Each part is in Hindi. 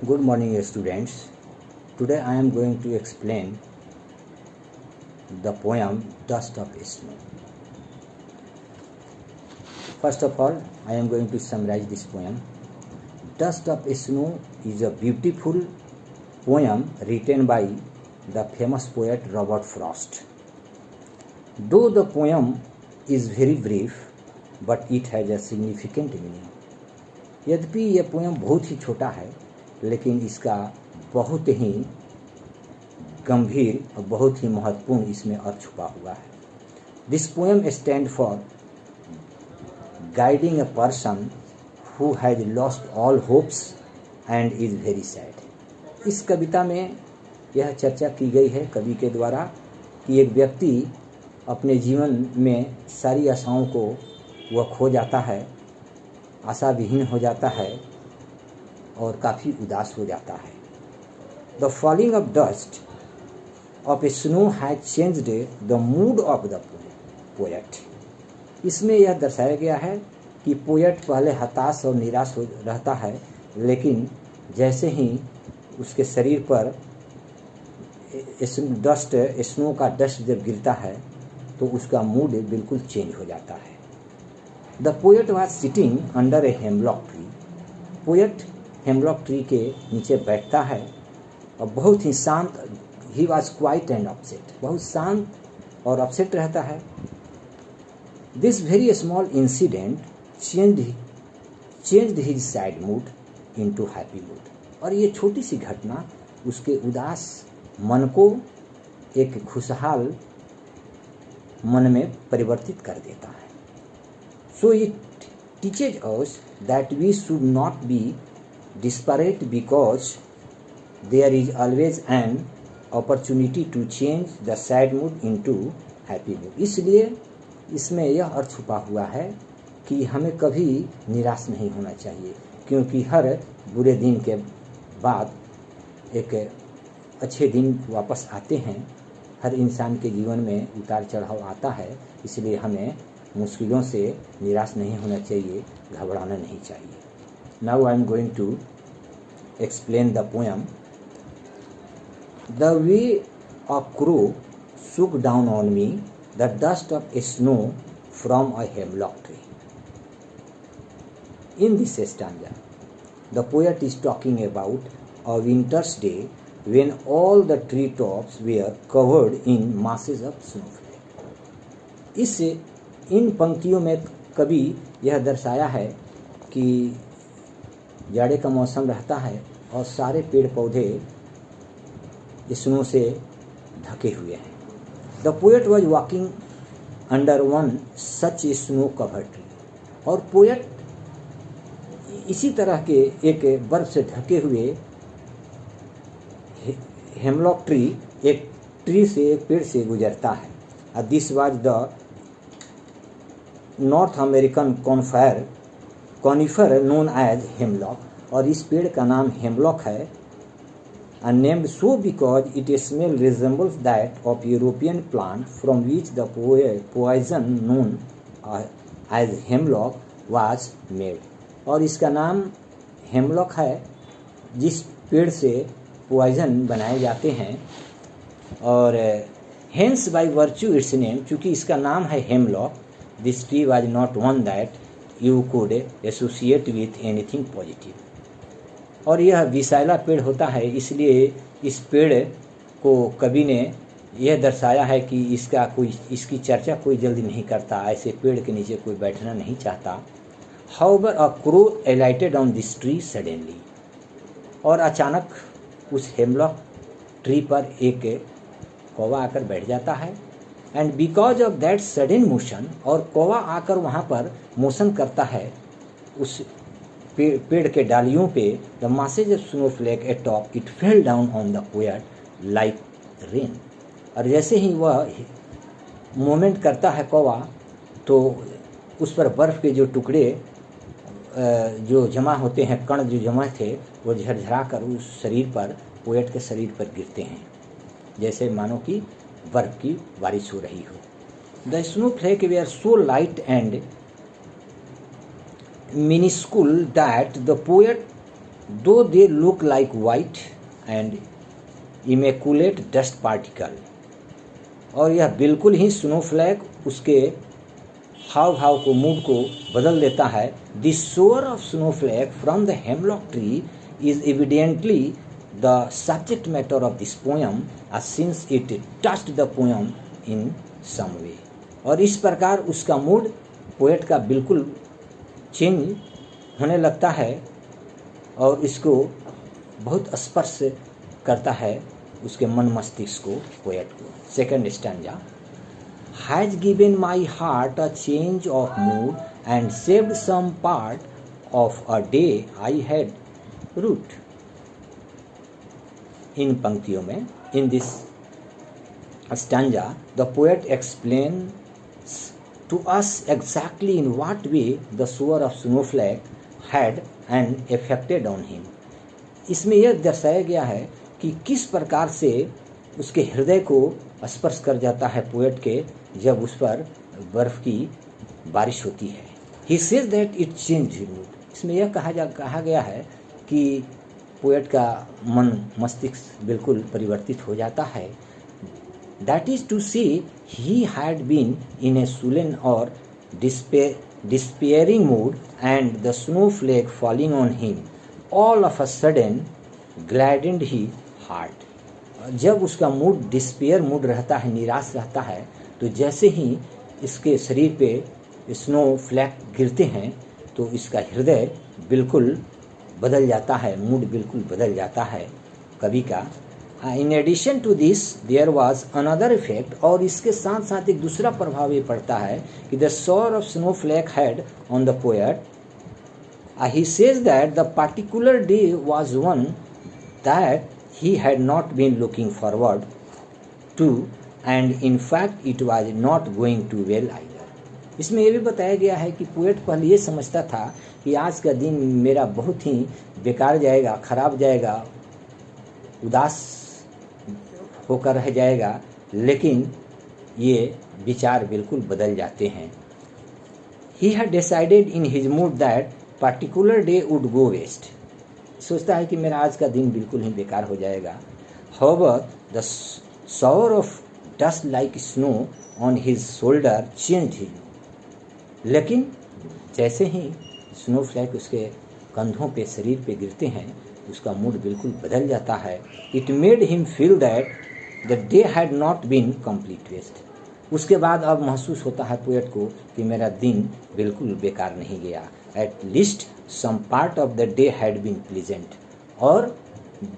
Good morning, students. Today I am going to explain the poem Dust of Snow. First of all, I am going to summarize this poem. Dust of Snow is a beautiful poem written by the famous poet Robert Frost. Though the poem is very brief, but it has a significant meaning. यद्यपि यह पोएम बहुत ही छोटा है, लेकिन इसका बहुत ही गंभीर और बहुत ही महत्वपूर्ण इसमें अर्थ छुपा हुआ है. This poem stand for guiding a person who has lost all hopes and is very sad. इस कविता में यह चर्चा की गई है कवि के द्वारा कि एक व्यक्ति अपने जीवन में सारी आशाओं को वह खो जाता है, आशा विहीन हो जाता है और काफ़ी उदास हो जाता है. The falling of dust of snow has changed the mood off the poet. इसमें यह दर्शाया गया है कि पोएट पहले हताश और निराश हो रहता है, लेकिन जैसे ही उसके शरीर पर स्नो का डस्ट जब गिरता है तो उसका मूड बिल्कुल चेंज हो जाता है. The poet was sitting under a hemlock tree. Poet hemlock tree के नीचे बैठता है और बहुत ही शांत. He was quiet and upset. बहुत शांत और अपसेट रहता है. This very small incident changed his sad mood into happy mood. और ये छोटी सी घटना उसके उदास मन को एक खुशहाल मन में परिवर्तित कर देता है. So it teaches us that we should not be desperate because there is always an opportunity to change the sad mood into happy mood. इसलिए इसमें यह अर्थ छुपा हुआ है कि हमें कभी निराश नहीं होना चाहिए, क्योंकि हर बुरे दिन के बाद एक अच्छे दिन वापस आते हैं. हर इंसान के जीवन में उतार चढ़ाव आता है, इसलिए हमें मुश्किलों से निराश नहीं होना चाहिए, घबराना नहीं चाहिए. Now I am going to explain the poem. The way a crow shook down on me the dust of snow from a hemlock tree. In this stanza, the poet is talking about a winter's day when all the treetops were covered in masses of snowflake. इन पंक्तियों में कवि यह दर्शाया है कि जाड़े का मौसम रहता है और सारे पेड़ पौधे स्नो से ढके हुए हैं. The poet was walking under one such snow covered tree. और पोएट इसी तरह के एक बर्फ से ढके हुए हेमलॉक ट्री, एक ट्री से, एक पेड़ से गुजरता है. This was the North American conifer known as hemlock. और इस पेड़ का नाम हेमलॉक है. Named so because it smell resembles that of European plant from which the poison known as hemlock was made. और इसका नाम हेमलॉक है जिस पेड़ से पॉइजन बनाए जाते हैं. और hence by virtue it's name, चूँकि इसका नाम है hemlock, this tree was not one that you could associate with anything positive. और यह विशाला पेड़ होता है, इसलिए इस पेड़ को कवि ने यह दर्शाया है कि इसकी चर्चा कोई जल्दी नहीं करता, ऐसे पेड़ के नीचे कोई बैठना नहीं चाहता. However, a crow alighted on this tree suddenly. और अचानक उस हेमलॉक ट्री पर एक कौवा आकर बैठ जाता है. And because of that sudden motion, और कौवा आकर वहाँ पर मोशन करता है उस पेड़ के डालियों पे. The masses of Snowflake eight top it fell down on the poet like rain. और जैसे ही वह मूवमेंट करता है कौवा, तो उस पर बर्फ़ के जो टुकड़े जो जमा होते हैं, कण जो जमा थे, वो झरझरा कर उस शरीर पर, पोएट के शरीर पर गिरते हैं, जैसे मानो कि बर्फ की बारिश हो रही हो. The snowflake they are so light and minuscule that the poet though they look like white and immaculate dust particle. और यह बिल्कुल ही स्नोफ्लैक उसके हाव भाव को, मूड को बदल देता है। The shower of snowflake from the hemlock tree is evidently the subject matter of this poem since it touched the poem in some way. और इस प्रकार उसका मूड पोएट का बिल्कुल चेंज होने लगता है और इसको बहुत स्पर्श करता है उसके मन मस्तिष्क को, पोएट को। Second stanza, has given my heart a change of mood and saved some part of a day I had rued. इन पंक्तियों में, in this stanza the poet explains to us exactly in what way the shower of snowflake had an affected on him। इसमें यह दर्शाया गया है कि किस प्रकार से उसके हृदय को स्पर्श कर जाता है पोएट के जब उस पर बर्फ की बारिश होती है। He says that it changed his mood। इसमें यह कहा गया है कि पोएट का मन मस्तिष्क बिल्कुल परिवर्तित हो जाता है। That is to say, he had been in a sullen or despairing mood, and the snowflake falling on him all of a sudden gladdened his heart। जब उसका मूड डिस्पेयर मूड रहता है, निराश रहता है, तो जैसे ही इसके शरीर पे स्नो फ्लैक गिरते हैं तो इसका हृदय बिल्कुल बदल जाता है, मूड बिल्कुल बदल जाता है कवि का। In addition to this there was another effect. और इसके साथ साथ एक दूसरा प्रभाव ये पड़ता है कि the shower of snowflake had on the poet. He says that the particular day was one that he had not been looking forward to and in fact it was not going too well either. इसमें यह भी बताया गया है कि पोएट पहले ये समझता था कि आज का दिन मेरा बहुत ही बेकार जाएगा, खराब जाएगा, उदास होकर रह जाएगा, लेकिन ये विचार बिल्कुल बदल जाते हैं। He had decided in his mood that particular day would go waste। सोचता है कि मेरा आज का दिन बिल्कुल ही बेकार हो जाएगा। However, the shower of dust like snow on his shoulder changed him। लेकिन जैसे ही स्नो फ्लैक उसके कंधों पे, शरीर पे गिरते हैं, उसका मूड बिल्कुल बदल जाता है। It made him feel that the day had not been complete waste। उसके बाद अब महसूस होता है पोएट को कि मेरा दिन बिल्कुल बेकार नहीं गया। At least some part of the day had been pleasant। और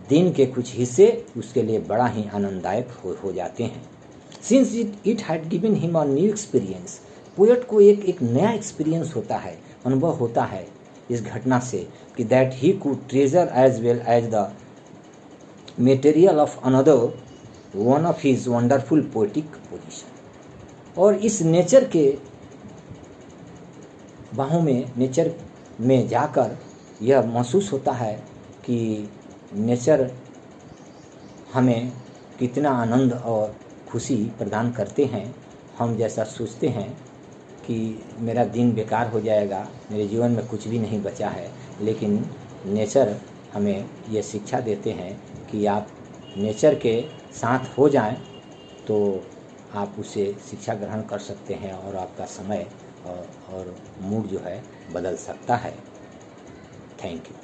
दिन के कुछ हिस्से उसके लिए बड़ा ही आनंददायक हो जाते हैं। Since it had given him a new experience। Poet को एक नया एक्सपीरियंस होता है, अनुभव होता है इस घटना से कि that he could treasure as well as the material of another one of his wonderful poetic position। और इस नेचर के बाहों में, नेचर में जाकर यह महसूस होता है कि नेचर हमें कितना आनंद और खुशी प्रदान करते हैं। हम जैसा सोचते हैं कि मेरा दिन बेकार हो जाएगा, मेरे जीवन में कुछ भी नहीं बचा है, लेकिन नेचर हमें ये शिक्षा देते हैं कि आप नेचर के साथ हो जाएं तो आप उसे शिक्षा ग्रहण कर सकते हैं और आपका समय और मूड जो है बदल सकता है। Thank you.